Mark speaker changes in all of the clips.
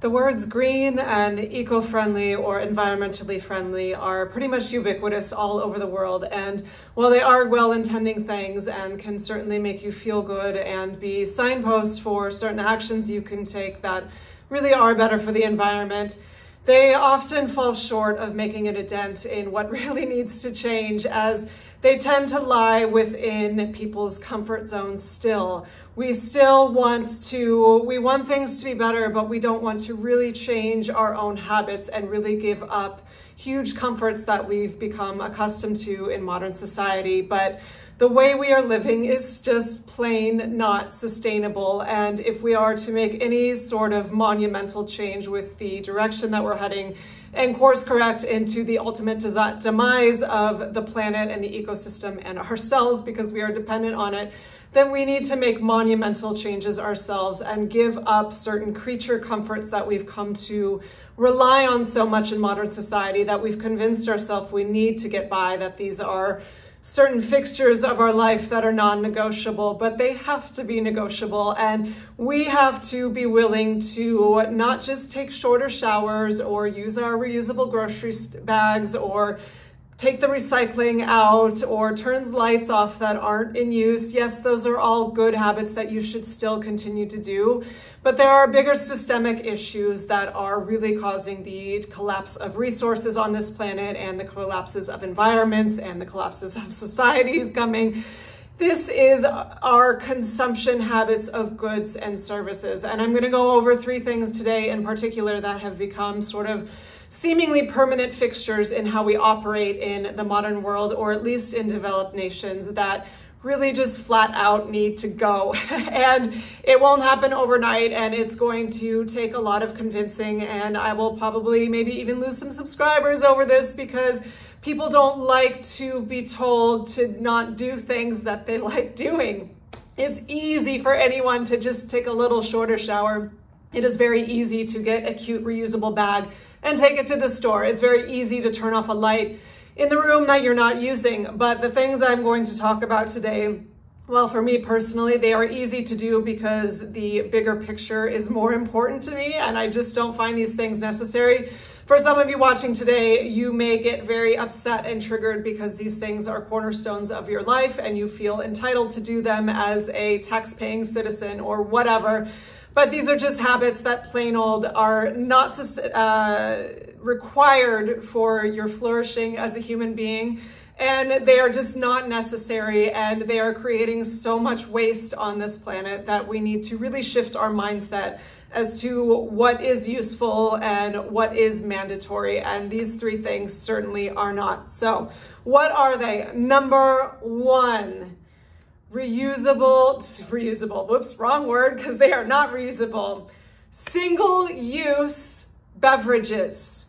Speaker 1: The words green and eco-friendly or environmentally friendly are pretty much ubiquitous all over the world. And while they are well-intending things and can certainly make you feel good and be signposts for certain actions you can take that really are better for the environment, they often fall short of making it a dent in what really needs to change, as they tend to lie within people's comfort zones still. We still want things to be better, but we don't want to really change our own habits and really give up huge comforts that we've become accustomed to in modern society. But the way we are living is just plain not sustainable. And if we are to make any sort of monumental change with the direction that we're heading and course correct into the ultimate demise of the planet and the ecosystem and ourselves, because we are dependent on it, then we need to make monumental changes ourselves and give up certain creature comforts that we've come to rely on so much in modern society, that we've convinced ourselves we need to get by, that these are certain fixtures of our life that are non-negotiable, but they have to be negotiable. And we have to be willing to not just take shorter showers or use our reusable grocery bags or take the recycling out or turn lights off that aren't in use. Yes, those are all good habits that you should still continue to do, but there are bigger systemic issues that are really causing the collapse of resources on this planet and the collapses of environments and the collapses of societies coming. This is our consumption habits of goods and services. And I'm going to go over 3 things today in particular that have become sort of seemingly permanent fixtures in how we operate in the modern world, or at least in developed nations, that really just flat out need to go. And it won't happen overnight, and it's going to take a lot of convincing, and I will probably maybe even lose some subscribers over this, because people don't like to be told to not do things that they like doing. It's easy for anyone to just take a little shorter shower. It is very easy to get a cute reusable bag and take it to the store. It's very easy to turn off a light in the room that you're not using. But the things I'm going to talk about today, well, for me personally, they are easy to do because the bigger picture is more important to me, and I just don't find these things necessary. For some of you watching today, you may get very upset and triggered because these things are cornerstones of your life and you feel entitled to do them as a tax-paying citizen or whatever. But these are just habits that plain old are not required for your flourishing as a human being. And they are just not necessary, and they are creating so much waste on this planet that we need to really shift our mindset as to what is useful and what is mandatory. And these 3 things certainly are not. So what are they? Number 1. Reusable, whoops, wrong word, because they are not reusable. Single-use beverages.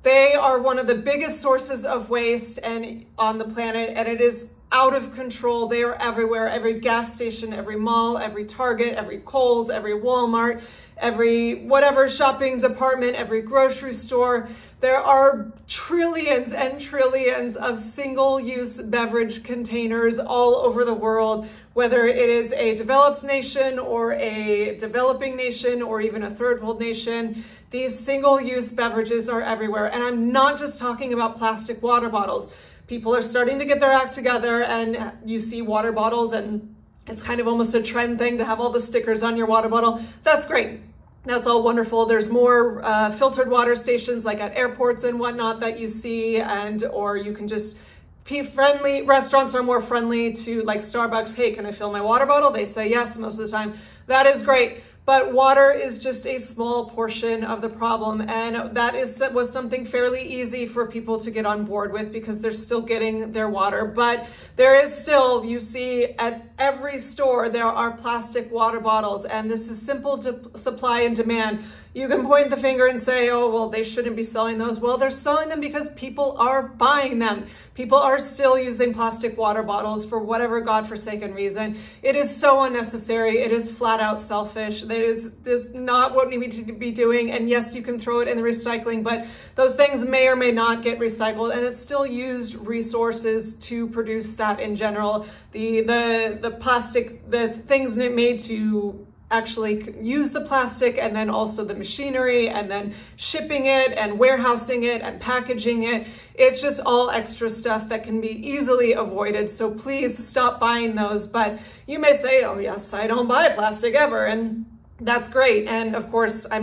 Speaker 1: They are one of the biggest sources of waste on the planet, and it is out of control. They are everywhere. Every gas station, every mall, every Target, every Kohl's, every Walmart, every whatever shopping department, every grocery store. There are trillions and trillions of single-use beverage containers all over the world, whether it is a developed nation or a developing nation or even a third world nation. These single-use beverages are everywhere. And I'm not just talking about plastic water bottles. People are starting to get their act together, and you see water bottles, and it's kind of almost a trend thing to have all the stickers on your water bottle. That's great. That's all wonderful. There's more filtered water stations like at airports and whatnot that you see, or you can just be friendly. Restaurants are more friendly to, like Starbucks. Hey, can I fill my water bottle? They say yes most of the time. That is great. But water is just a small portion of the problem, and that was something fairly easy for people to get on board with because they're still getting their water. But there is still, you see at every store, there are plastic water bottles, and this is simple supply and demand. You can point the finger and say, oh, well, they shouldn't be selling those. Well, they're selling them because people are buying them. People are still using plastic water bottles for whatever godforsaken reason. It is so unnecessary. It is flat out selfish. That is not what we need to be doing. And yes, you can throw it in the recycling, but those things may or may not get recycled, and it's still used resources to produce that in general. The plastic, the things made to actually use the plastic, and then also the machinery, and then shipping it and warehousing it and packaging it. It's just all extra stuff that can be easily avoided. So please stop buying those. But you may say, oh yes, I don't buy plastic ever. And that's great. And of course, I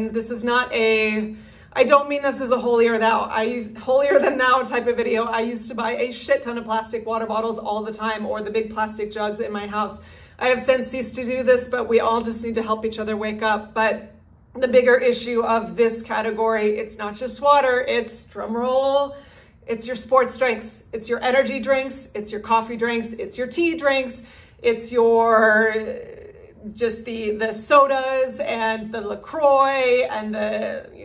Speaker 1: don't mean this as a holier than thou type of video. I used to buy a shit ton of plastic water bottles all the time, or the big plastic jugs in my house. I have since ceased to do this, but we all just need to help each other wake up. But the bigger issue of this category, it's not just water, it's, drumroll, it's your sports drinks, it's your energy drinks, it's your coffee drinks, it's your tea drinks, it's your just the sodas and the LaCroix and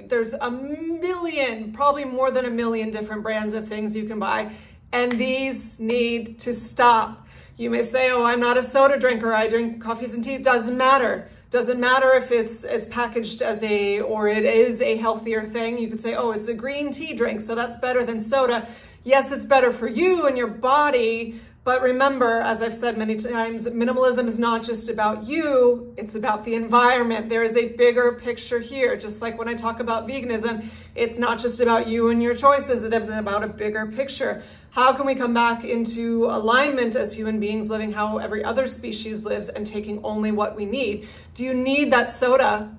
Speaker 1: there's a million, probably more than a million different brands of things you can buy. And these need to stop. You may say, oh, I'm not a soda drinker, I drink coffees and tea. Doesn't matter. Doesn't matter if it's packaged as or it is a healthier thing. You could say, oh, it's a green tea drink, so that's better than soda. Yes, it's better for you and your body. But remember, as I've said many times, minimalism is not just about you, it's about the environment. There is a bigger picture here. Just like when I talk about veganism, it's not just about you and your choices, it is about a bigger picture. How can we come back into alignment as human beings, living how every other species lives and taking only what we need? Do you need that soda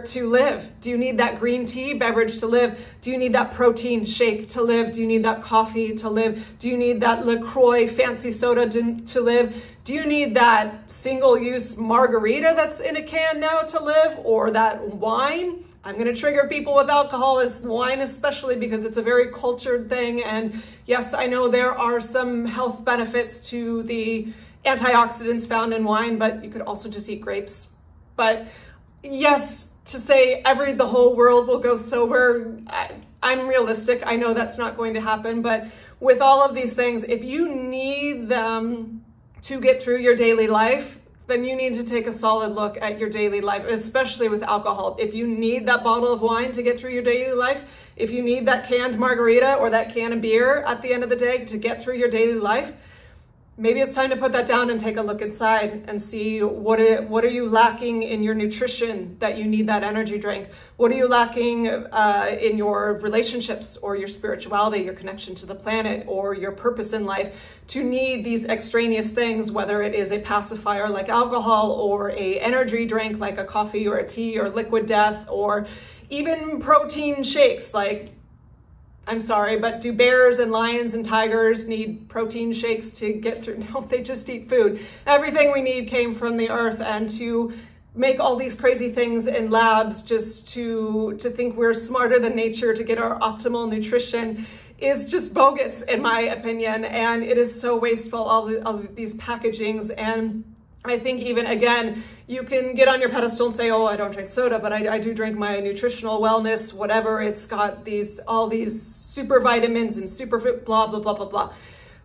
Speaker 1: to live? Do you need that green tea beverage to live? Do you need that protein shake to live? Do you need that coffee to live? Do you need that LaCroix fancy soda to live? Do you need that single-use margarita that's in a can now to live? Or that wine? I'm going to trigger people with alcohol as wine, especially because it's a very cultured thing. And yes, I know there are some health benefits to the antioxidants found in wine, but you could also just eat grapes. But yes, to say the whole world will go sober, I'm realistic. I know that's not going to happen, but with all of these things, if you need them to get through your daily life, then you need to take a solid look at your daily life, especially with alcohol. If you need that bottle of wine to get through your daily life, if you need that canned margarita or that can of beer at the end of the day to get through your daily life, maybe it's time to put that down and take a look inside and see what are you lacking in your nutrition that you need that energy drink? What are you lacking in your relationships or your spirituality, your connection to the planet, or your purpose in life to need these extraneous things, whether it is a pacifier like alcohol or a energy drink like a coffee or a tea or liquid death, or even protein shakes like, I'm sorry, but do bears and lions and tigers need protein shakes to get through? No, they just eat food. Everything we need came from the earth, and to make all these crazy things in labs just to think we're smarter than nature to get our optimal nutrition is just bogus, in my opinion. And it is so wasteful, all of these packagings. And I think even, again, you can get on your pedestal and say, oh, I don't drink soda, but I do drink my nutritional wellness, whatever. It's got all these super vitamins and superfood, blah, blah, blah, blah, blah.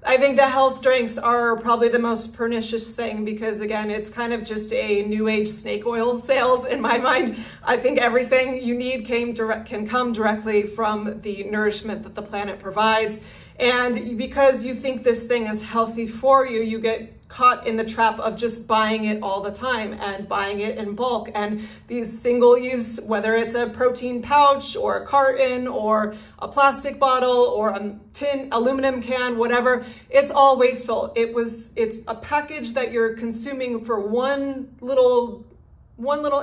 Speaker 1: I think the health drinks are probably the most pernicious thing because, again, it's kind of just a new age snake oil sales in my mind. I think everything you need can come directly from the nourishment that the planet provides. And because you think this thing is healthy for you, you get caught in the trap of just buying it all the time and buying it in bulk. And these single use, whether it's a protein pouch or a carton or a plastic bottle or a aluminum can, whatever, it's all wasteful. It's a package that you're consuming for one little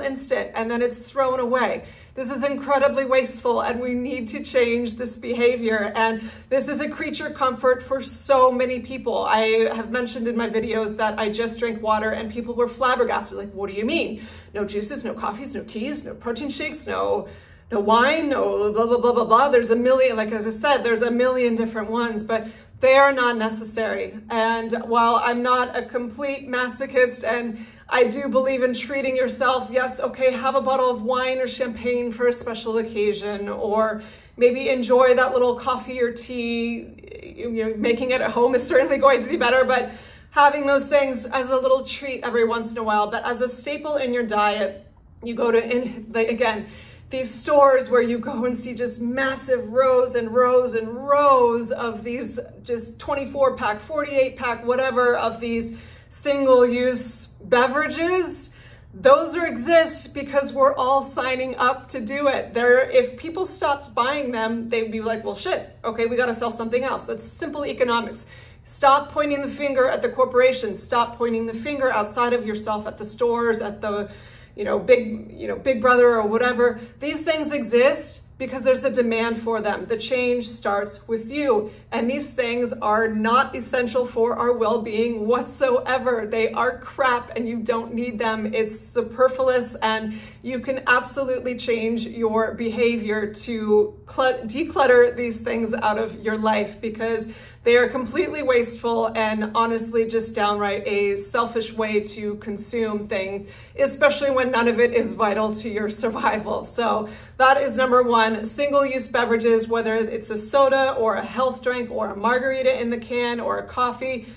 Speaker 1: instant and then it's thrown away. This is incredibly wasteful and we need to change this behavior. And this is a creature comfort for so many people. I have mentioned in my videos that I just drink water and people were flabbergasted. Like, what do you mean? No juices, no coffees, no teas, no protein shakes, no wine, no blah, blah, blah, blah, blah. There's a million, like as I said, there's a million different ones, but they are not necessary. And while I'm not a complete masochist and I do believe in treating yourself, yes, okay, have a bottle of wine or champagne for a special occasion, or maybe enjoy that little coffee or tea. You know, making it at home is certainly going to be better, but having those things as a little treat every once in a while. But as a staple in your diet, you go to, again, these stores where you go and see just massive rows and rows and rows of these just 24-pack, 48-pack, whatever, of these single-use beverages. Those exist because we're all signing up to do it. If people stopped buying them, they'd be like, well, shit, okay, we got to sell something else. That's simple economics. Stop pointing the finger at the corporations. Stop pointing the finger outside of yourself at the stores, at the, Big Brother or whatever. These things exist because there's a demand for them. The change starts with you. And these things are not essential for our well-being whatsoever. They are crap and you don't need them. It's superfluous, and you can absolutely change your behavior to declutter these things out of your life, because they are completely wasteful and honestly just downright a selfish way to consume things, especially when none of it is vital to your survival. So that is number one. Single-use beverages, whether it's a soda or a health drink or a margarita in the can or a coffee,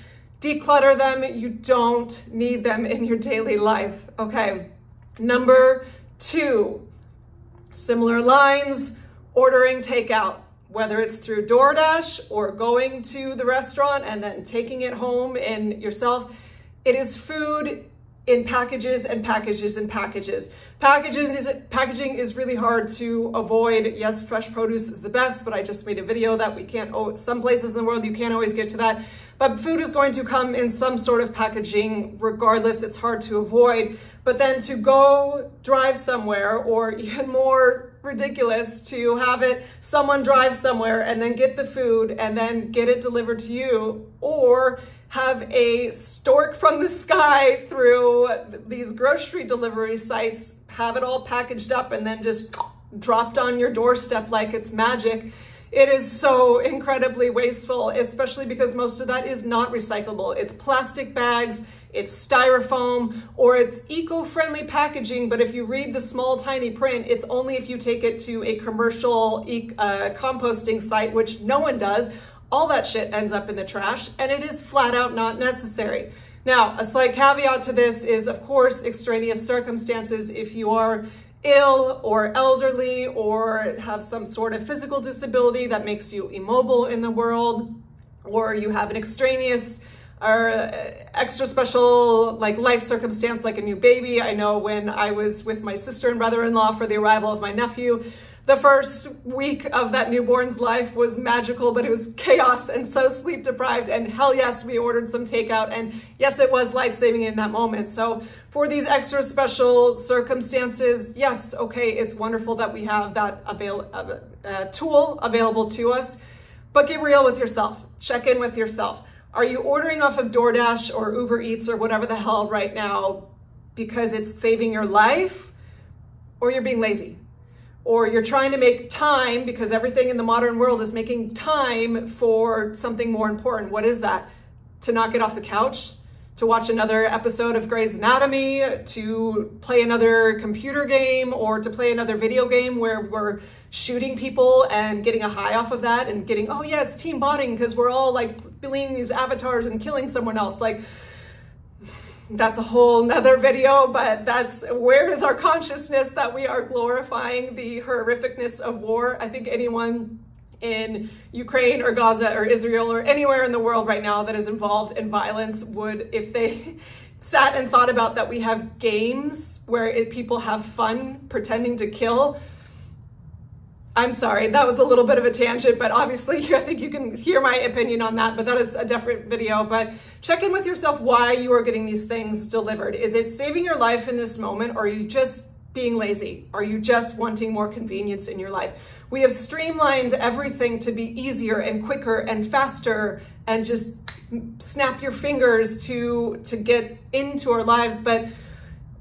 Speaker 1: declutter them. You don't need them in your daily life. Okay. Number two, similar lines, ordering takeout. Whether it's through DoorDash or going to the restaurant and then taking it home in yourself, it is food in packages and packages and packages. Packaging is really hard to avoid. Yes, fresh produce is the best, but I just made a video that we can't, some places in the world you can't always get to that. But food is going to come in some sort of packaging regardless. It's hard to avoid. But then to go drive somewhere, or even more ridiculous, to have someone drive somewhere and then get the food and then get it delivered to you, or have a stork from the sky through these grocery delivery sites, have it all packaged up and then just dropped on your doorstep like it's magic. It is so incredibly wasteful, especially because most of that is not recyclable. It's plastic bags, it's styrofoam, or it's eco-friendly packaging, but if you read the small tiny print, it's only if you take it to a commercial composting site, which no one does. All that shit ends up in the trash, and it is flat out not necessary. Now, a slight caveat to this is, of course, extraneous circumstances. If you are ill or elderly or have some sort of physical disability that makes you immobile in the world, or you have an extraneous or extra special life circumstance like a new baby. I know when I was with my sister and brother-in-law for the arrival of my nephew, the first week of that newborn's life was magical, but it was chaos and so sleep deprived. And hell yes, we ordered some takeout. And yes, it was life-saving in that moment. So for these extra special circumstances, yes, okay, it's wonderful that we have that tool available to us. But get real with yourself. Check in with yourself. Are you ordering off of DoorDash or Uber Eats or whatever the hell right now because it's saving your life, or you're being lazy? Or you're trying to make time because everything in the modern world is making time for something more important. What is that? To not get off the couch, to watch another episode of Grey's Anatomy, to play another computer game, or to play another video game where we're shooting people and getting a high off of that and getting, oh yeah, it's team bonding because we're all building these avatars and killing someone else. That's a whole nother video, but where is our consciousness that we are glorifying the horrificness of war? I think anyone in Ukraine or Gaza or Israel or anywhere in the world right now that is involved in violence would, if they sat and thought about that we have games where people have fun pretending to kill. I'm sorry, that was a little bit of a tangent, but obviously I think you can hear my opinion on that, but that is a different video. But check in with yourself why you are getting these things delivered. Is it saving your life in this moment, or are you just being lazy? Are you just wanting more convenience in your life? We have streamlined everything to be easier and quicker and faster and just snap your fingers to get into our lives, but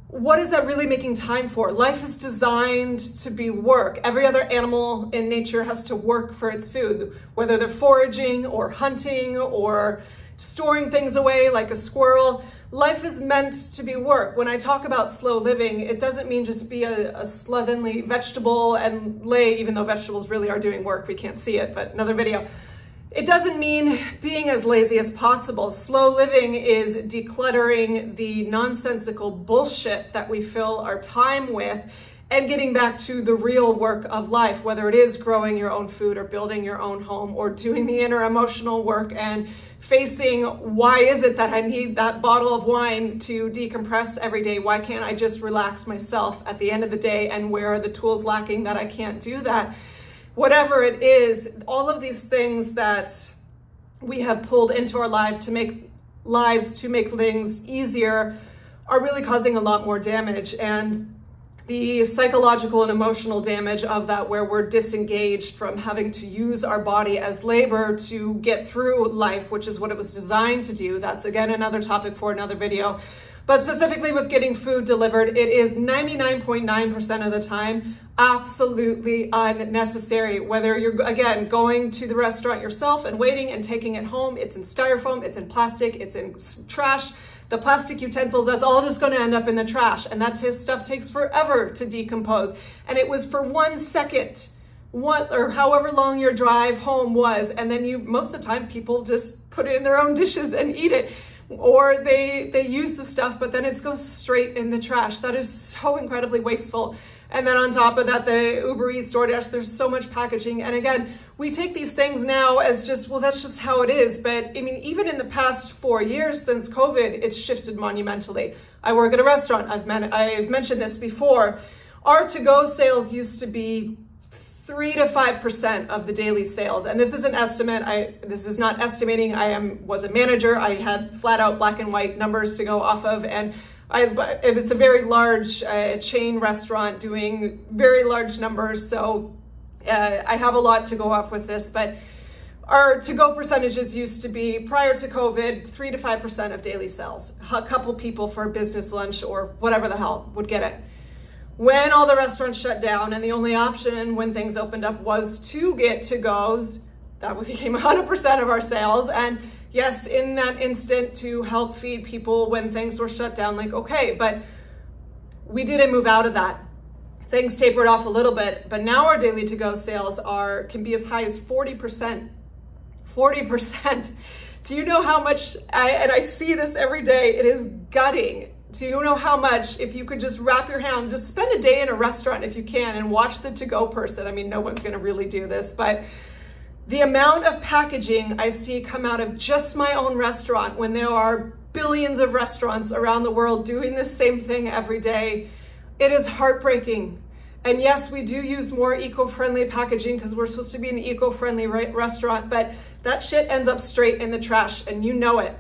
Speaker 1: what is that really making time for? Life is designed to be work. Every other animal in nature has to work for its food, whether they're foraging or hunting or storing things away like a squirrel. Life is meant to be work. When I talk about slow living, it doesn't mean just be a slovenly vegetable and lay, even though vegetables really are doing work. We can't see it, but another video. It doesn't mean being as lazy as possible. Slow living is decluttering the nonsensical bullshit that we fill our time with and getting back to the real work of life, whether it is growing your own food or building your own home or doing the inner emotional work and facing why is it that I need that bottle of wine to decompress every day? Why can't I just relax myself at the end of the day? And where are the tools lacking that I can't do that? Whatever it is, all of these things that we have pulled into our lives to make things easier are really causing a lot more damage. And the psychological and emotional damage of that, where we're disengaged from having to use our body as labor to get through life, which is what it was designed to do. That's again another topic for another video. But specifically with getting food delivered, it is 99.9% of the time absolutely unnecessary. Whether you're, again, going to the restaurant yourself and waiting and taking it home, it's in styrofoam, it's in plastic, it's in trash. The plastic utensils, that's all just going to end up in the trash. And that stuff takes forever to decompose. And it was for 1 second, or however long your drive home was. And then most of the time, people just put it in their own dishes and eat it. Or they use the stuff, but then it goes straight in the trash. That is so incredibly wasteful. And then on top of that, the Uber Eats, DoorDash, there's so much packaging. And again, we take these things now as just, well, that's just how it is. But I mean, even in the past 4 years since COVID, it's shifted monumentally. I work at a restaurant. I've mentioned this before. Our to-go sales used to be 3 to 5% of the daily sales. And this is an estimate. This is not estimating. Was a manager. I had flat out black and white numbers to go off of. And it's a very large chain restaurant doing very large numbers. So I have a lot to go off with this, but our to-go percentages used to be, prior to COVID, 3 to 5% of daily sales. A couple people for a business lunch or whatever the hell would get it. When all the restaurants shut down and the only option when things opened up was to get to-goes, that became 100% of our sales. And yes, in that instant, to help feed people when things were shut down, like, okay, but we didn't move out of that. Things tapered off a little bit, but now our daily to-go sales can be as high as 40%. 40%. Do you know how much, and I see this every day, it is gutting. Do you know how much, if you could just wrap your hand, just spend a day in a restaurant if you can and watch the to-go person. I mean, no one's gonna really do this, but the amount of packaging I see come out of just my own restaurant when there are billions of restaurants around the world doing the same thing every day, it is heartbreaking. And yes, we do use more eco-friendly packaging because we're supposed to be an eco-friendly restaurant, but that shit ends up straight in the trash and you know it.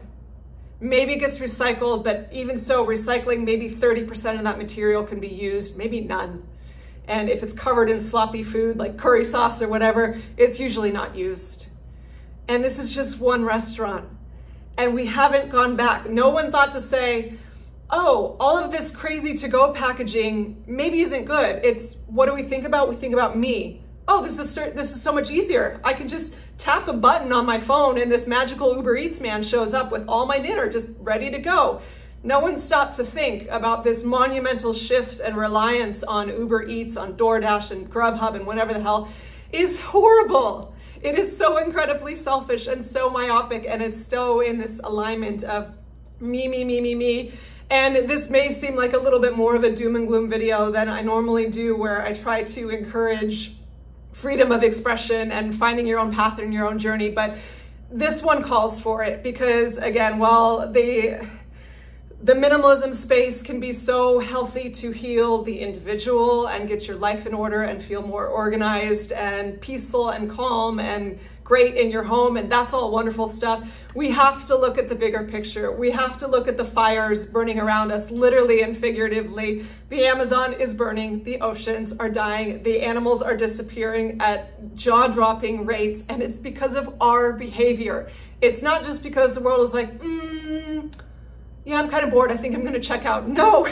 Speaker 1: Maybe it gets recycled, but even so, recycling, maybe 30% of that material can be used, maybe none. And if it's covered in sloppy food like curry sauce or whatever, it's usually not used. And this is just one restaurant. And we haven't gone back. No one thought to say, oh, all of this crazy to-go packaging maybe isn't good. It's, what do we think about? We think about me. Oh, this is so much easier. I can just tap a button on my phone and this magical Uber Eats man shows up with all my dinner just ready to go. No one stopped to think about this monumental shift and reliance on Uber Eats, on DoorDash and Grubhub and whatever the hell is horrible. It is so incredibly selfish and so myopic, and it's so in this alignment of me, me, me, me, me. And this may seem like a little bit more of a doom and gloom video than I normally do, where I try to encourage freedom of expression and finding your own path and your own journey. But this one calls for it because, again, while the minimalism space can be so healthy to heal the individual and get your life in order and feel more organized and peaceful and calm and great in your home, and that's all wonderful stuff, we have to look at the bigger picture. We have to look at the fires burning around us, literally and figuratively. The Amazon is burning, the oceans are dying, the animals are disappearing at jaw-dropping rates, and it's because of our behavior. It's not just because the world is like, yeah, I'm kind of bored, I think I'm going to check out. No,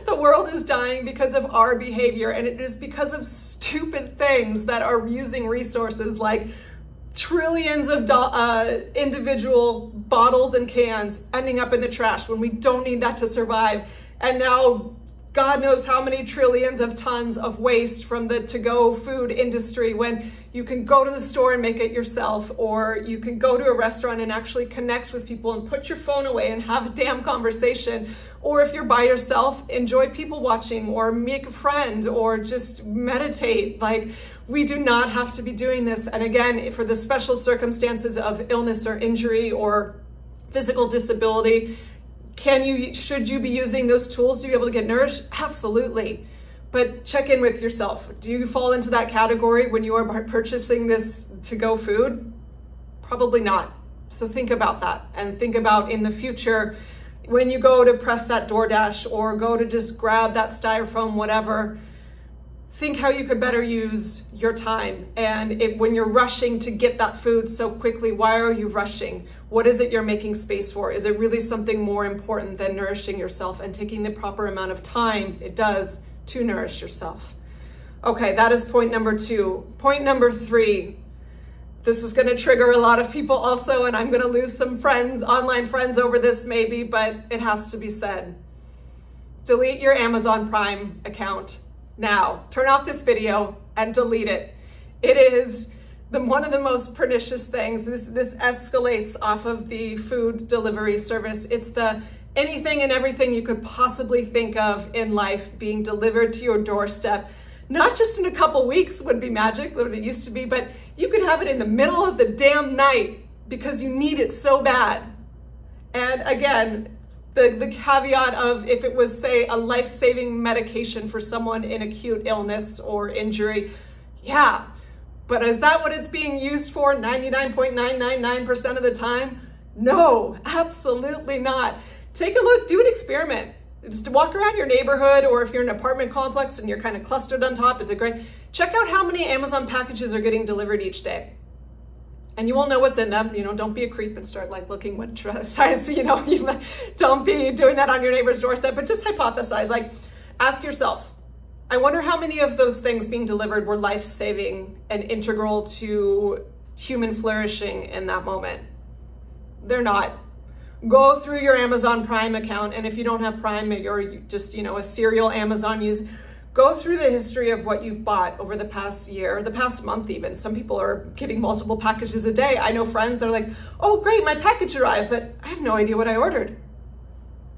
Speaker 1: the world is dying because of our behavior, and it is because of stupid things that are using resources like trillions of individual bottles and cans ending up in the trash when we don't need that to survive. And now God knows how many trillions of tons of waste from the to-go food industry, when you can go to the store and make it yourself, or you can go to a restaurant and actually connect with people and put your phone away and have a damn conversation. Or if you're by yourself, enjoy people watching, or make a friend, or just meditate. Like, we do not have to be doing this. And again, for the special circumstances of illness or injury or physical disability, should you be using those tools to be able to get nourished? Absolutely. But check in with yourself. Do you fall into that category when you are purchasing this to-go food? Probably not. So think about that, and think about in the future, when you go to press that DoorDash or go to just grab that styrofoam, whatever, think how you could better use your time. And when you're rushing to get that food so quickly, why are you rushing? What is it you're making space for? Is it really something more important than nourishing yourself and taking the proper amount of time it does to nourish yourself? Okay, that is point number 2. Point number 3. This is going to trigger a lot of people also, and I'm going to lose some friends, online friends over this maybe, but it has to be said. Delete your Amazon Prime account now. Turn off this video and delete it. It is one of the most pernicious things. This escalates off of the food delivery service. It's the anything and everything you could possibly think of in life being delivered to your doorstep. Not just in a couple weeks would be magic, what it used to be, but you could have it in the middle of the damn night because you need it so bad. And again, the caveat of if it was, say, a life-saving medication for someone in acute illness or injury, yeah. But is that what it's being used for 99.999% of the time? No, absolutely not. Take a look, do an experiment. Just walk around your neighborhood, or if you're in an apartment complex and you're kind of clustered on top, check out how many Amazon packages are getting delivered each day. And you won't know what's in them. Don't be a creep and start like looking what size, don't be doing that on your neighbor's doorstep, but just hypothesize, like ask yourself, I wonder how many of those things being delivered were life-saving and integral to human flourishing in that moment. They're not. Go through your Amazon Prime account, and if you don't have Prime, you're just, a serial Amazon user, go through the history of what you've bought over the past year, the past month even. Some people are getting multiple packages a day. I know friends that are like, oh great, my package arrived, but I have no idea what I ordered.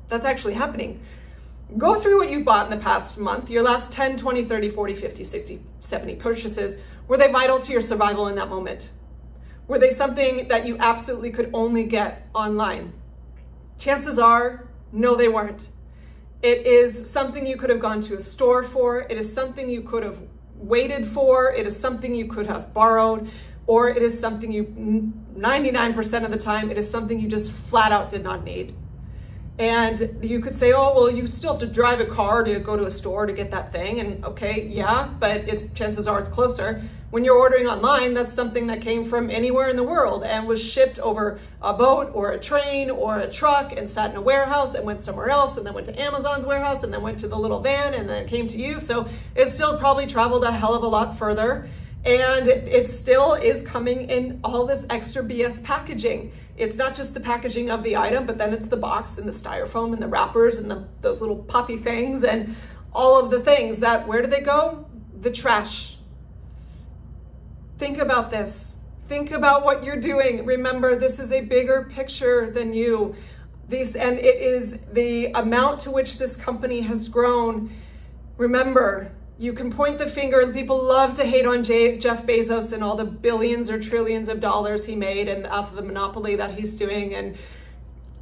Speaker 1: That's actually happening. Go through what you've bought in the past month, your last 10, 20, 30, 40, 50, 60, 70 purchases. Were they vital to your survival in that moment? Were they something that you absolutely could only get online? Chances are, no, they weren't. It is something you could have gone to a store for. It is something you could have waited for. It is something you could have borrowed, or it is something 99% of the time, it is something you just flat out did not need. And you could say, oh, well, you still have to drive a car to go to a store to get that thing. And okay, yeah, but chances are it's closer. When you're ordering online, that's something that came from anywhere in the world and was shipped over a boat or a train or a truck and sat in a warehouse and went somewhere else and then went to Amazon's warehouse and then went to the little van and then came to you. So it still probably traveled a hell of a lot further. And it still is coming in all this extra BS packaging. It's not just the packaging of the item, but then it's the box and the styrofoam and the wrappers and those little puppy things and all of the things that, where do they go? The trash. Think about this. Think about what you're doing. Remember, this is a bigger picture than you. And it is the amount to which this company has grown. Remember, you can point the finger. People love to hate on Jeff Bezos and all the billions or trillions of dollars he made and of the monopoly that he's doing. And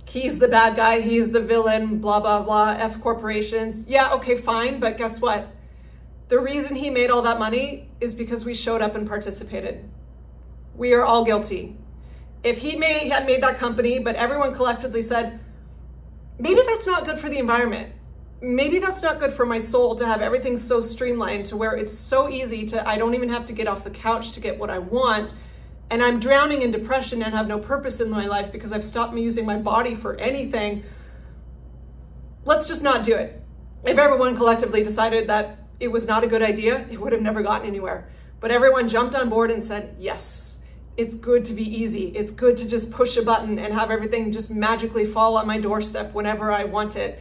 Speaker 1: he's the bad guy. He's the villain, blah, blah, blah, F corporations. Yeah, okay, fine. But guess what? The reason he made all that money is because we showed up and participated. We are all guilty. If he had made that company, but everyone collectively said, maybe that's not good for the environment. Maybe that's not good for my soul to have everything so streamlined to where it's so easy I don't even have to get off the couch to get what I want. And I'm drowning in depression and have no purpose in my life because I've stopped using my body for anything. Let's just not do it. If everyone collectively decided that it was not a good idea, it would have never gotten anywhere. But everyone jumped on board and said, yes, it's good to be easy. It's good to just push a button and have everything just magically fall on my doorstep whenever I want it.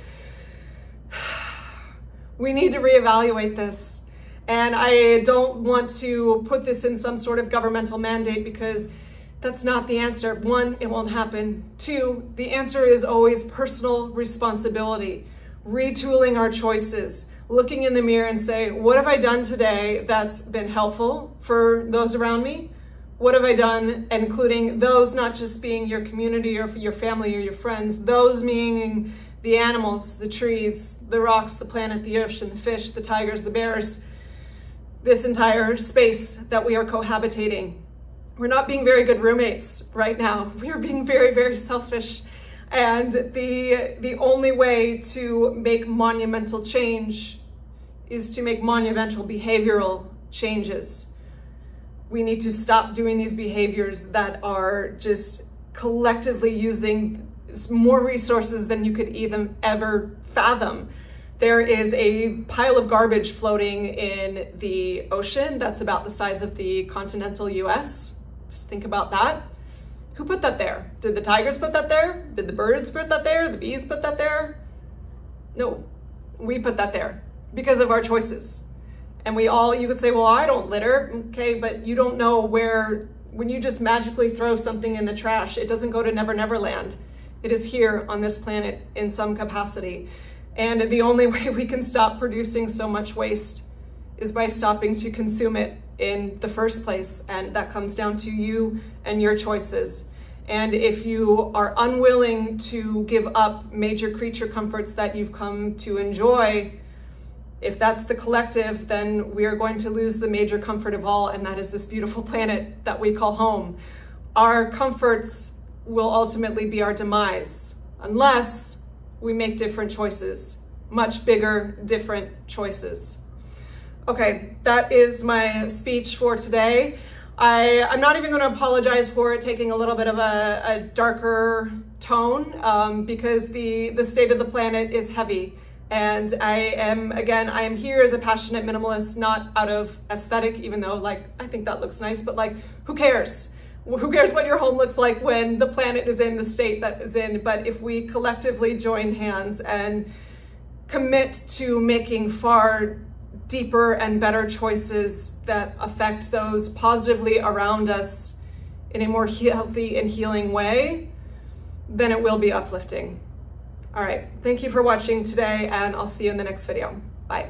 Speaker 1: We need to reevaluate this. And I don't want to put this in some sort of governmental mandate because that's not the answer. One, it won't happen. Two, the answer is always personal responsibility, retooling our choices, looking in the mirror and say, what have I done today that's been helpful for those around me? What have I done, including those not just being your community or your family or your friends, those meaning the animals, the trees, the rocks, the planet, the ocean, the fish, the tigers, the bears, this entire space that we are cohabitating. We're not being very good roommates right now. We are being very, very selfish. And the only way to make monumental change is to make monumental behavioral changes. We need to stop doing these behaviors that are just collectively using more resources than you could even ever fathom. There is a pile of garbage floating in the ocean that's about the size of the continental US. Just think about that. Who put that there? Did the tigers put that there? Did the birds put that there? The bees put that there? No, we put that there because of our choices. And you could say, well, I don't litter. Okay, but you don't know when you just magically throw something in the trash, it doesn't go to Never Never Land. It is here on this planet in some capacity. And the only way we can stop producing so much waste is by stopping to consume it in the first place. And that comes down to you and your choices. And if you are unwilling to give up major creature comforts that you've come to enjoy, if that's the collective, then we are going to lose the major comfort of all, and that is this beautiful planet that we call home. Our comforts will ultimately be our demise unless we make different choices, much bigger, different choices. Okay, that is my speech for today. I'm not even going to apologize for it taking a little bit of a darker tone because the state of the planet is heavy. And I am here as a passionate minimalist, not out of aesthetic, even though I think that looks nice, but who cares? Who cares what your home looks like when the planet is in the state that is in? But if we collectively join hands and commit to making far deeper and better choices that affect those positively around us in a more healthy and healing way, then it will be uplifting. All right, thank you for watching today, and I'll see you in the next video. Bye.